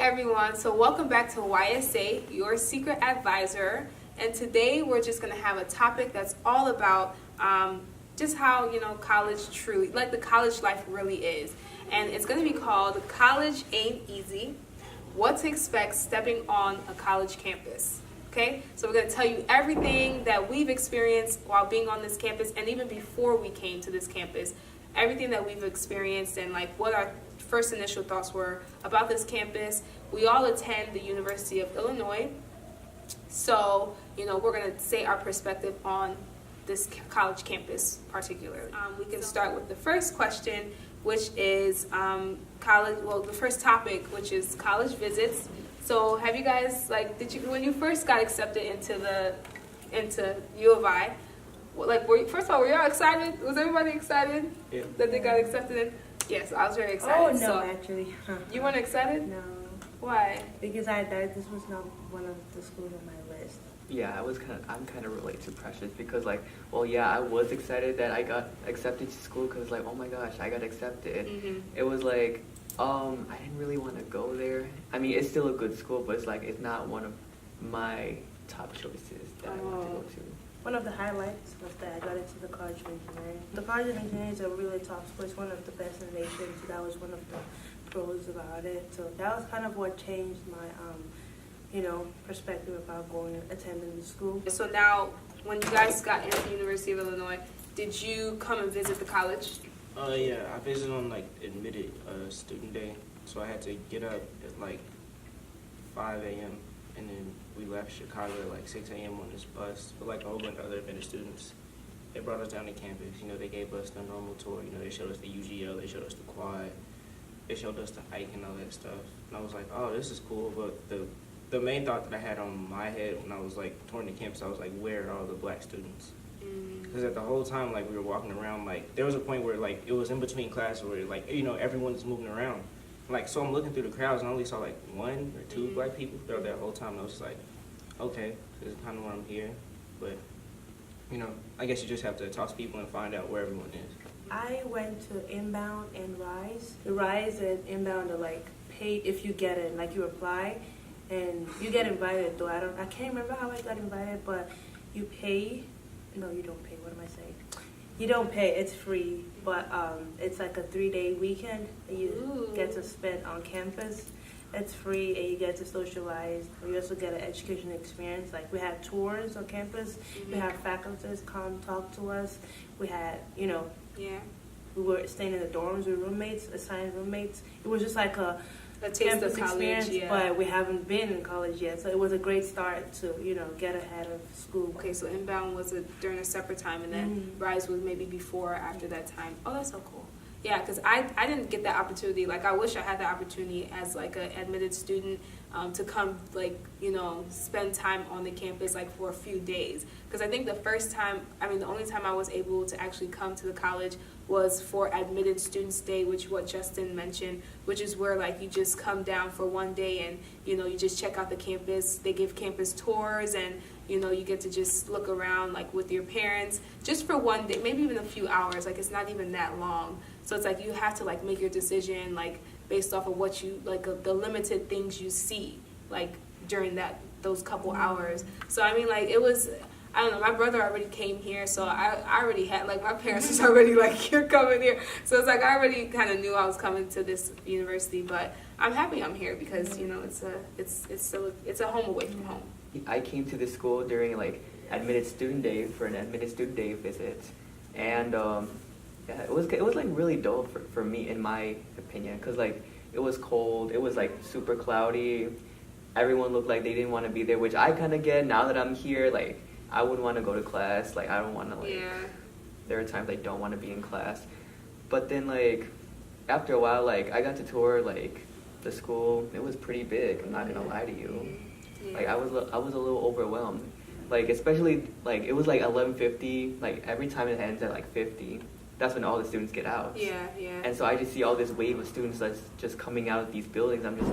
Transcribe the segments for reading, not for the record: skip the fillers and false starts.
everyone, so welcome back to YSA, your secret advisor, and today we're just going to have a topic that's all about just how, college truly, like the college life really is, and it's going to be called College Ain't Easy, What to Expect Stepping on a College Campus. Okay, so we're going to tell you everything that we've experienced while being on this campus, and even before we came to this campus, everything that we've experienced and like what our first initial thoughts were about this campus. We all attend the University of Illinois, so we're going to say our perspective on this college campus particularly. We can start with the first question, which is college. Well, the first topic, which is college visits. So, have you guys when you first got accepted into U of I? First of all, were y'all excited? Was everybody excited that they got accepted in? Yes, I was very excited. Oh, no, actually. You weren't excited? No. Why? Because this was not one of the schools on my list. Yeah, I'm kind of related to Precious because I was excited that I got accepted to school because oh my gosh, I got accepted. Mm-hmm. It was I didn't really want to go there. I mean, it's still a good school, but it's not one of my top choices that I want to go to. One of the highlights was that I got into the College of Engineering. The College of Engineering is a really top school. It's one of the best in the nation, so that was one of the pros about it. So that was kind of what changed my, perspective about attending the school. So now, when you guys got into the University of Illinois, did you come and visit the college? Yeah, I visited on admitted student day, so I had to get up at 5 a.m. and then we left Chicago at 6 a.m. on this bus with a whole bunch of other admitted students. They brought us down to campus. They gave us the normal tour. They showed us the UGL, they showed us the quad, they showed us the hike and all that stuff. And I was like, oh, this is cool. But the main thought that I had on my head when I was touring the campus, I was like, where are all the black students? Because at the whole time, we were walking around, there was a point where it was in between classes where everyone's moving around. So I'm looking through the crowds and I only saw one or two black people throughout that whole time. And I was just okay, this is kind of why I'm here. But, I guess you just have to talk to people and find out where everyone is. I went to Inbound and Rise. The Rise and Inbound are paid if you get it, you apply and you get invited though. I can't remember how I got invited, but you pay. No, you don't pay. What am I saying? You don't pay. It's free, but it's a 3-day weekend that you get to spend on campus. It's free, and you get to socialize. You also get an education experience. We had tours on campus. Mm-hmm. We had faculties come talk to us. We had, we were staying in the dorms with roommates, assigned roommates. It was just a taste campus of college, experience, but we haven't been in college yet. So it was a great start to, get ahead of school. Okay, so Inbound was during a separate time, and then Rise was maybe before or after that time. Oh, that's so cool. Yeah, because I didn't get that opportunity. I wish I had the opportunity as an admitted student to come spend time on the campus for a few days. Because I think the only time I was able to actually come to the college was for admitted students day, which what Justin mentioned, which is where you just come down for one day and you just check out the campus. They give campus tours and you get to just look around with your parents just for one day, maybe even a few hours. It's not even that long. So it's you have to make your decision based off of what you the limited things you see during those couple hours. So I mean it was, I don't know, my brother already came here, so I already had my parents was already you're coming here. So it's I already kind of knew I was coming to this university, but I'm happy I'm here because it's a home away from home. I came to this school during admitted student day for an admitted student day visit, and it was really dull for me in my opinion because it was cold, it was super cloudy, everyone looked like they didn't want to be there, which I kind of get now that I'm here. I wouldn't want to go to class, I don't want to there are times I don't want to be in class, but then after a while I got to tour the school. It was pretty big, I'm not gonna lie to you. I was a little overwhelmed, especially it was 11:50, every time it ends at 50, that's when all the students get out. Yeah. And so I just see all this wave of students that's just coming out of these buildings. I'm just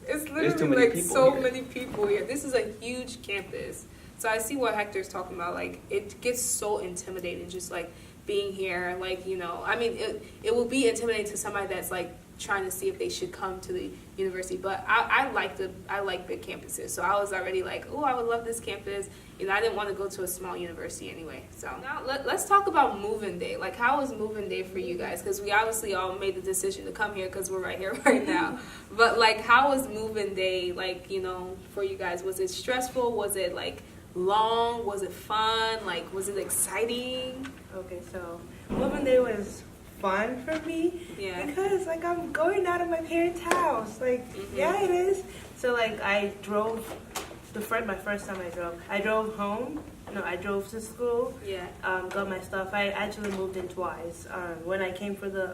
it's literally many people here. This is a huge campus. So I see what Hector's talking about. It gets so intimidating just being here. I mean, it will be intimidating to somebody that's trying to see if they should come to the university. But I like big campuses, so I was already like, oh, I would love this campus. I didn't want to go to a small university anyway. So now let's talk about moving day. Like, how was moving day for you guys? Because we obviously all made the decision to come here because we're right here right now. But like, how was moving day? Like, for you guys, was it stressful? Was it like long? Was it fun? Like, was it exciting? Okay, so moving day was fun for me. Yeah. Because like I'm going out of my parents' house. Like, yeah, it is. So like I drove. My first time I drove home. No, I drove to school. Yeah. Got my stuff. I actually moved in twice. When I came for the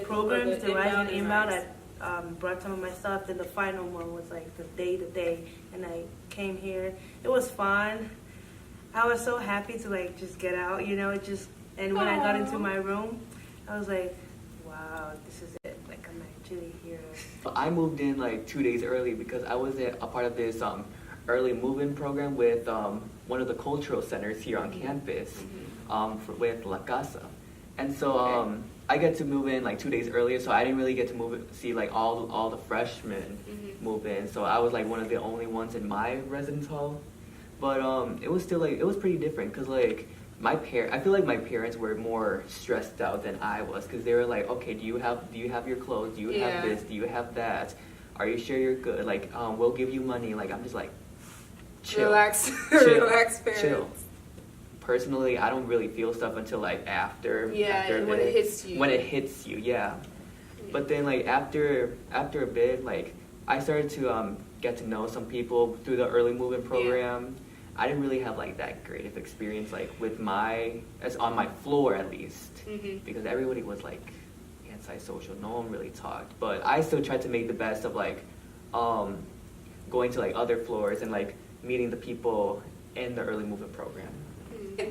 programs, the rise and inbound, I brought some of my stuff. Then the final one was like the day, and I came here. It was fun. I was so happy to like just get out, And when I got into my room, I was like, wow, this is it. Like I'm actually here. I moved in like 2 days early because I was a part of this early move-in program with one of the cultural centers here on campus with La Casa. And so I get to move in like 2 days earlier, so I didn't really get to see like all the freshmen move in. So I was like one of the only ones in my residence hall. But it was still like, it was pretty different because like I feel like my parents were more stressed out than I was because they were like, okay, do you have your clothes? Do you have this? Do you have that? Are you sure you're good? Like, we'll give you money. Like, I'm just like, chill. Relax. Chill. Relax, parents. Chill. Personally, I don't really feel stuff until like after. Yeah, after when it hits you. When it hits you, yeah. But then like after a bit, like I started to get to know some people through the early move-in program. Yeah. I didn't really have like that great of experience like with as on my floor at least, because everybody was like antisocial. No one really talked, but I still tried to make the best of like going to like other floors and like meeting the people in the early move-in program.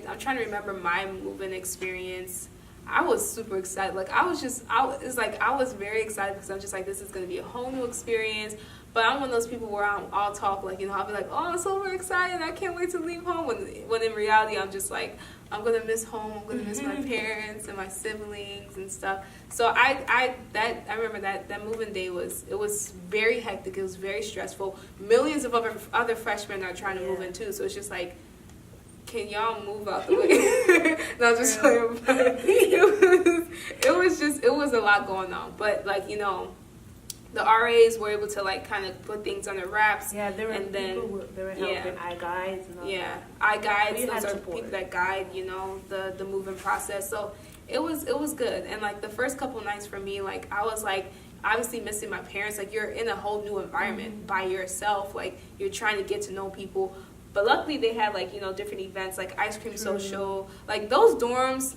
I'm trying to remember my move-in experience. I was super excited. Like I was very excited because I'm just like, this is going to be a whole new experience. But I'm one of those people where I'll talk like, I'll be like, oh, I'm so excited. I can't wait to leave home. When in reality, I'm just like, I'm going to miss home. I'm going to miss my parents and my siblings and stuff. So I remember that moving day was very hectic. It was very stressful. Millions of other freshmen are trying to move in too. So it's just like, can y'all move out the way? No, just playing. It was a lot going on. But like, the RAs were able to like kind of put things under wraps. Yeah, they were helping iGuides and all that. iGuides, those are people that guide, the moving process. So it was good. And like the first couple nights for me, like I was like obviously missing my parents. Like you're in a whole new environment by yourself. Like you're trying to get to know people. But luckily they had like, different events like ice cream social. Like those dorms,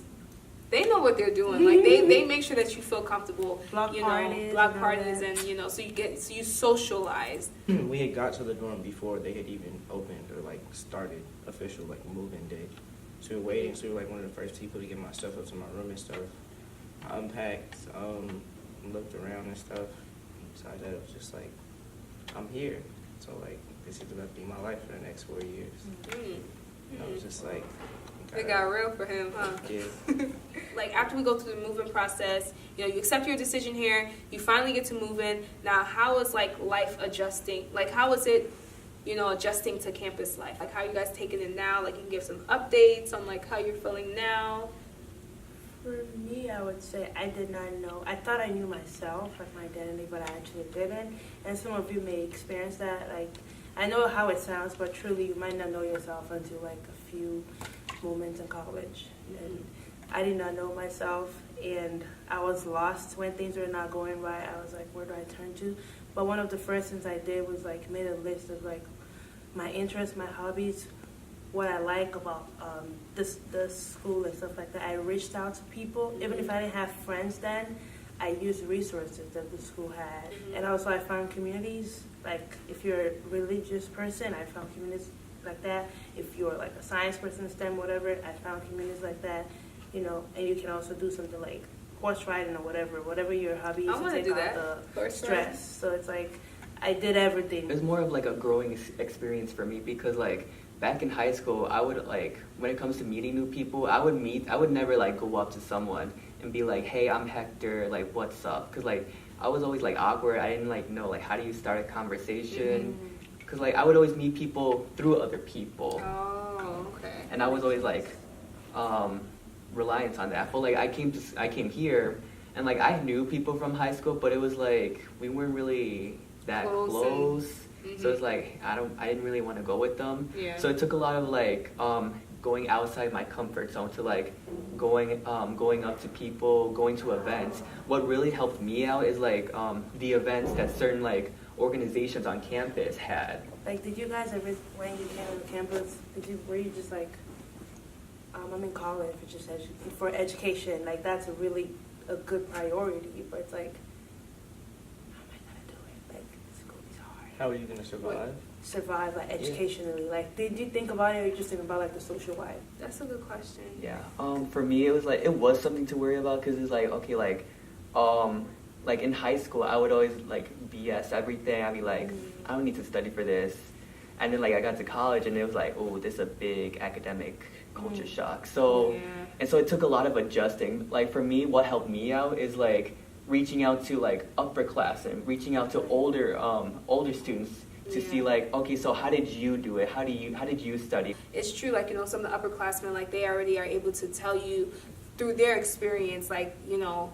they know what they're doing. Like they make sure that you feel comfortable. Block parties, and so you socialize. We had got to the dorm before they had even opened or like started official like move-in day. So we were waiting. So we were like one of the first people to get my stuff up to my room and stuff. I unpacked, looked around and stuff. Besides that, it was just like, I'm here. So like this is about to be my life for the next 4 years. I was just like. It got real for him, huh? Yeah. Like after we go through the move-in process, you accept your decision here. You finally get to move in. Now, how is like life adjusting? Like how is it, adjusting to campus life? Like how are you guys taking it now? Like you can give some updates on like how you're feeling now. For me, I would say I did not know. I thought I knew myself, like my identity, but I actually didn't. And some of you may experience that. Like I know how it sounds, but truly you might not know yourself until like a few moments in college. And I did not know myself, and I was lost when things were not going right. I was like, where do I turn to? But one of the first things I did was like made a list of like my interests, my hobbies, what I like about the school and stuff like that. I reached out to people. Even if I didn't have friends then, I used resources that the school had. And also I found communities. Like if you're a religious person, I found communities like that. If you're like a science person, STEM, whatever, I found communities like that, and you can also do something like horse riding or whatever your hobby is to take out the stress. So it's like I did everything. It's more of like a growing experience for me because like back in high school, I would like when it comes to meeting new people, I would never like go up to someone and be like, hey, I'm Hector, like, what's up? Because, like, I was always, like, awkward. I didn't, like, know, like, how do you start a conversation? Because, like, I would always meet people through other people. Oh, okay. And I was always, like, reliant on that. I felt like I came here, and, like, I knew people from high school, but it was, like, we weren't really that close. So it's like I didn't really want to go with them. Yeah. So it took a lot of like going outside my comfort zone to like going up to people, going to events. What really helped me out is like the events that certain like organizations on campus had. Like, did you guys ever, when you came on campus, were you just like, I'm in college for education, like that's a good priority, but it's like, How are you gonna survive? Like educationally? Like, did you think about it, or you just think about like the social vibe? That's a good question. Yeah. For me, it was like it was something to worry about because it's like okay, like in high school, I would always like BS everything. I'd be like, I don't need to study for this, and then like I got to college and it was like, oh, this is a big academic culture shock. So and so it took a lot of adjusting. Like for me, what helped me out is like reaching out to like upperclass and reaching out to older students to see like, okay, so how did you do it? How did you study? It's true, like, you know, some of the upperclassmen, like, they already are able to tell you through their experience, like, you know,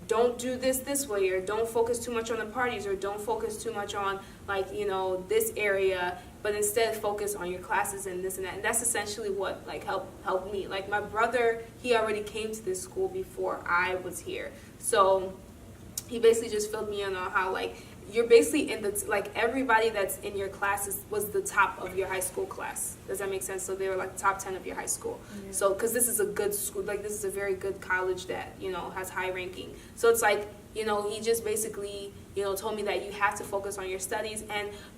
don't do this way, or don't focus too much on the parties, or don't focus too much on, like, you know, this area, but instead focus on your classes and this and that. And that's essentially what, like, helped me. Like, my brother, he already came to this school before I was here. So he basically just filled me in on how, like, you're basically in the, like, everybody that's in your classes was the top of your high school class. Does that make sense? So they were, like, top 10 of your high school. Yeah. So, because this is a good school, like, this is a very good college that, you know, has high ranking. So it's like, you know, he just basically, you know, told me that you have to focus on your studies.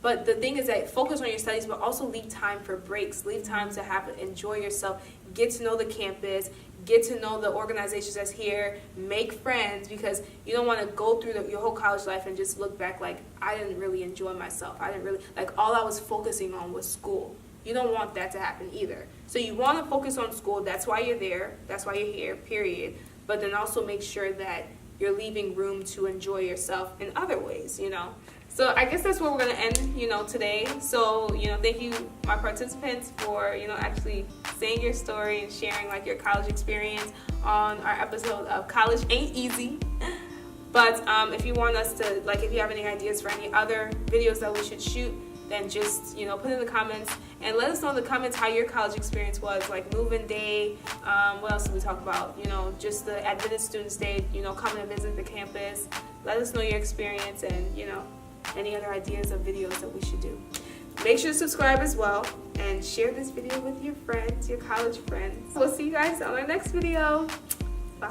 But the thing is that focus on your studies, but also leave time for breaks. Leave time to enjoy yourself, get to know the campus, get to know the organizations that's here, make friends, because you don't want to go through your whole college life and just look back like, I didn't really enjoy myself. I didn't really, like, all I was focusing on was school. You don't want that to happen either. So you want to focus on school. That's why you're there. That's why you're here, period. But then also make sure that you're leaving room to enjoy yourself in other ways, you know. So I guess that's where we're going to end, you know, today. So, you know, thank you, my participants, for, you know, actually saying your story and sharing, like, your college experience on our episode of College Ain't Easy. But if you want us to, like, if you have any ideas for any other videos that we should shoot, then just, you know, put in the comments and let us know in the comments how your college experience was, like move-in day, what else did we talk about, you know, just the admitted students day, you know, coming to visit the campus. Let us know your experience and, you know, any other ideas of videos that we should do. Make sure to subscribe as well and share this video with your friends, your college friends. We'll see you guys on our next video. Bye.